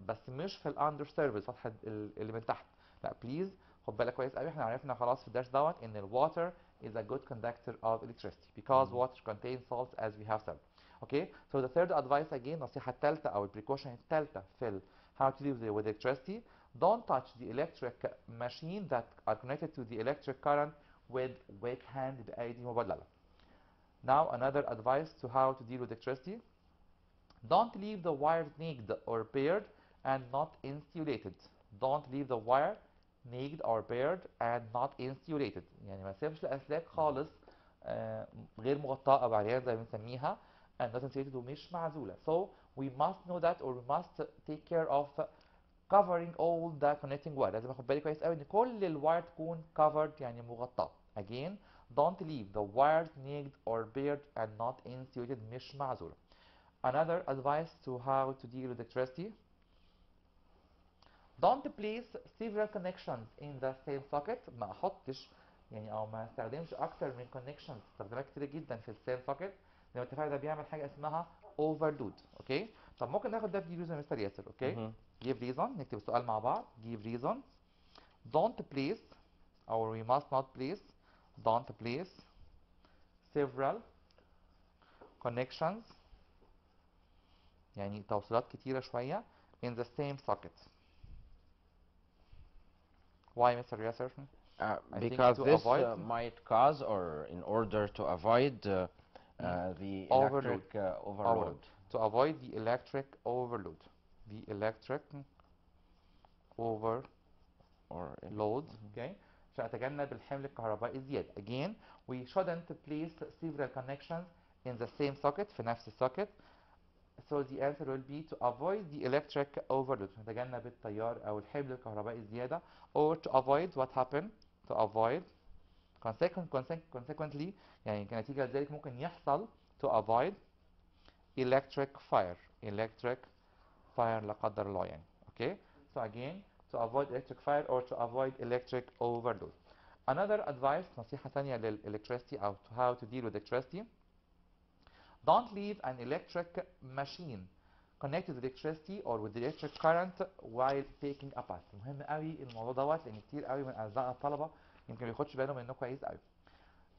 بس مش في الاندر سيرفيس، سطح اللي من تحت، لا بليز خد بالك كويس قوي. احنا عرفنا خلاص في الدرس دوت ان الواتر is a good conductor of electricity because water contains salts as we have said. Okay, so the third advice again، النصيحة الثالثة أو البريكوشن الثالثة في how to deal with electricity. Don't touch the electric machine that are connected to the electric current with wet hand بأيدي مبللة. Now another advice to how to deal with electricity. Don't leave the wires naked or bared and not insulated. Don't leave the wire naked or bared and not insulated. يعني ما تسيبش الأسلاك خالص غير مغطاة أو عريان زي ما بنسميها and not insulated ومش معزولة. So we must know that, or we must take care of covering all the connecting wire. لازم اخد بالي كويس قوي ان كل الواير تكون covered يعني مغطاة. Again, don't leave the wires naked or bared and not insulated مش معزولة. Another advice to how to deal with electricity. Don't place several connections in the same socket. ما احطش يعني او ما استخدمش اكتر من connections استخدامات كتير جدا في السيم socket. زي ما اتفقنا ده بيعمل حاجه اسمها overload. اوكي طب ممكن ناخد ده في يوزر مستر ياسر. اوكي give reason. نكتب السؤال مع بعض. give reason. Don't place or we must not place. Don't place several connections يعني توصيلات كتيرة شوية in the same socket. Why, Mr. Yasser? I think Because to this avoid might cause, or in order to avoid the overload. electric overload. To avoid the electric overload. The electric overload. Okay. عشان أتجنب الحمل الكهربائي الزيادة. Again, we shouldn't place several connections in the same socket في نفس السوكت. So the answer will be to avoid the electric overload. نتجنب التيار أو الحمل الكهربائي الزيادة. Or to avoid what happened? To avoid consequently يعني كنتيجة لذلك ممكن يحصل to avoid electric fire. Electric fire لا قدر الله يعني. Okay. So again, to avoid electric fire or to avoid electric overload. Another advice نصيحة ثانية للإلكتريستي أو to how to deal with electricity. Don't leave an electric machine connected with electricity or with electric current while taking a bath. مهم قوي الموضوع دوت لان كتير قوي من اعزائنا الطلبه يمكن ما بياخدش باله منه كويس قوي.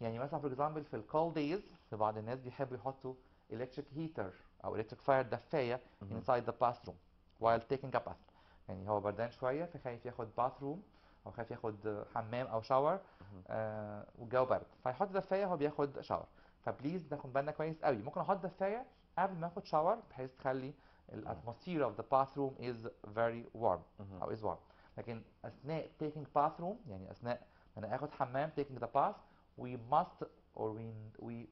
يعني مثلا for example في الكول دايز في بعض الناس بيحبوا يحطوا electric heater او electric fire دفايه inside the bathroom while taking a bath. يعني هو بردان شويه فخايف ياخد bathroom او خايف ياخد حمام او شاور والجو برد فيحط دفايه وهو بياخد شاور. فبليز ناخد بالنا كويس قوي. ممكن احط دفايه قبل ما اخد شاور بحيث تخلي الاتموسفير of the bathroom is very warm او is warm. لكن اثناء taking bathroom يعني اثناء ما انا اخد حمام taking the bath we must or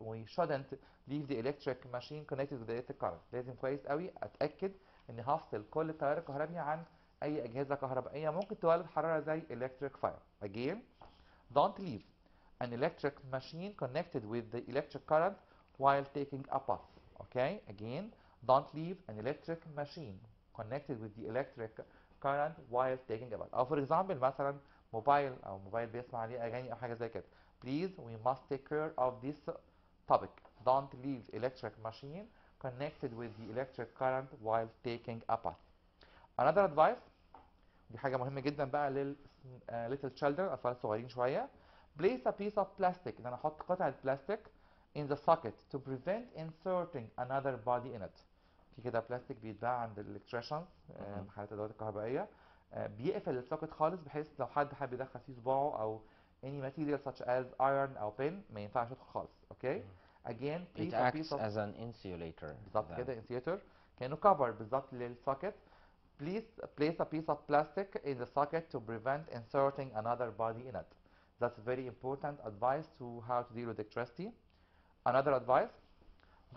we shouldn't leave the electric machine connected with the electric current. لازم كويس قوي اتاكد اني هفصل كل التيار الكهربي عن اي اجهزه كهربائيه ممكن تولد حراره زي electric fire. Again, don't leave an electric machine connected with the electric current while taking a bath. Okay. Again, don't leave an electric machine connected with the electric current while taking a bath. او for example مثلا موبايل بيسمع عليه اغاني او حاجه زي كده. Please, we must take care of this topic. Don't leave electric machine connected with the electric current while taking a bath. Another advice دي حاجة مهمة جدا بقى little children أطفال صغيرين شوية. Place a piece of plastic إن أنا أحط قطعة بلاستيك in the socket to prevent inserting another body in it. في كده بلاستيك بيتباع عند الالكتريشنز محلات الأدوات الكهربائية بيقفل السوكت خالص بحيث لو حد حابب يدخل فيه صباعه أو any material such as iron أو pin ما ينفعش يدخل خالص. Okay. Again, It place a acts piece of as an insulator. بالظبط كده insulator كأنه cover بالظبط للسوكت. Please place a piece of plastic in the socket to prevent inserting another body in it. That's very important advice to how to deal with electricity. Another advice,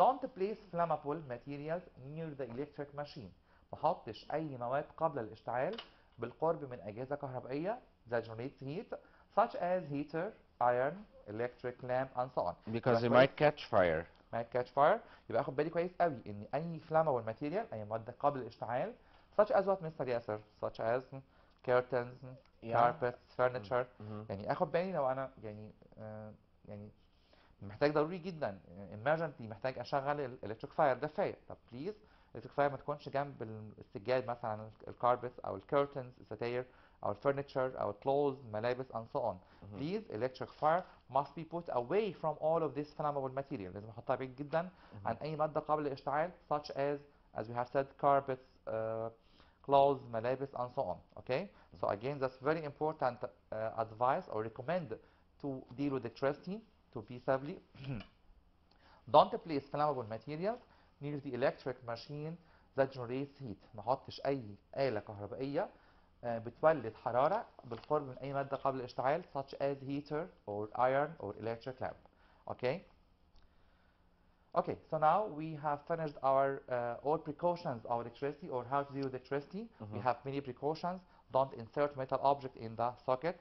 don't place flammable materials near the electric machine. ما حطش أي مواد قبل الاشتعال بالقرب من أجهزة كهربائية that generates heat such as heater, iron, electric lamp and so on. Because it might catch fire. might catch fire. يبقى اخد بالي كويس قوي ان اي flammable material اي مادة قبل الاشتعال such as what Mr. Yasser such as curtains, carpets, furniture. يعني اخد بالي لو انا يعني محتاج ضروري جدا emergency محتاج اشغل الالكتريك فاير دفايه. طب بليز الالكتريك فاير ما تكونش جنب السجاد مثلا الكاربتس او الكيرتنز الستاير او الفurniture او الكلوز ملابس and so on. Please electric fire must be put away from all of this flammable material. لازم احطها بعيد جدا عن اي ماده قابله للاشتعال such as we have said carpets, clothes, ملابس, and so on. Okay, so again, that's very important advice or recommend to deal with electricity to be safely. Don't place flammable materials near the electric machine that generates heat. ما احطش اي آلة كهربائية بتولد حرارة بالقرب من اي مادة قبل الاشتعال, such as heater or iron or electric lamp. Okay. Okay, so now we have finished our all precautions of electricity or how to deal with electricity. We have many precautions. Don't insert metal object in the socket.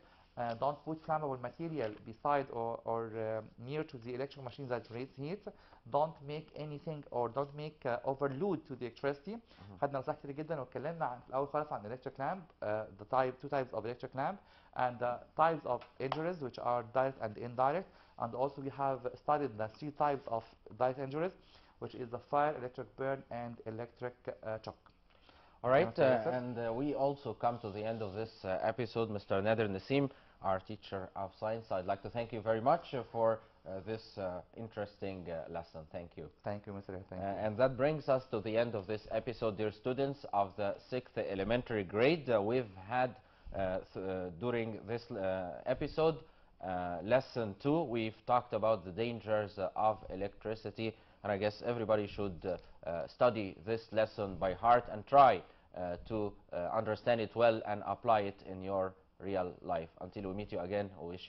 Don't put flammable material beside or near to the electric machine that generates heat. Don't make anything or don't make overload to the electricity. خدنا نصائح كتير جدا واتكلمنا عن في الأول خالص عن electric lamp, two types of electric lamp, and types of injuries which are direct and indirect. And also we have studied the three types of direct injuries, which is the fire, electric burn, and electric shock. All right, and we also come to the end of this episode. Mr. Nader Nassim, our teacher of science, I'd like to thank you very much for this interesting lesson. Thank you. Thank you, Mr. Thank you. And that brings us to the end of this episode, dear students of the 6th elementary grade. We've had during this episode lesson 2, we've talked about the dangers of electricity, and I guess everybody should study this lesson by heart and try to understand it well and apply it in your real life. Until we meet you again, we wish you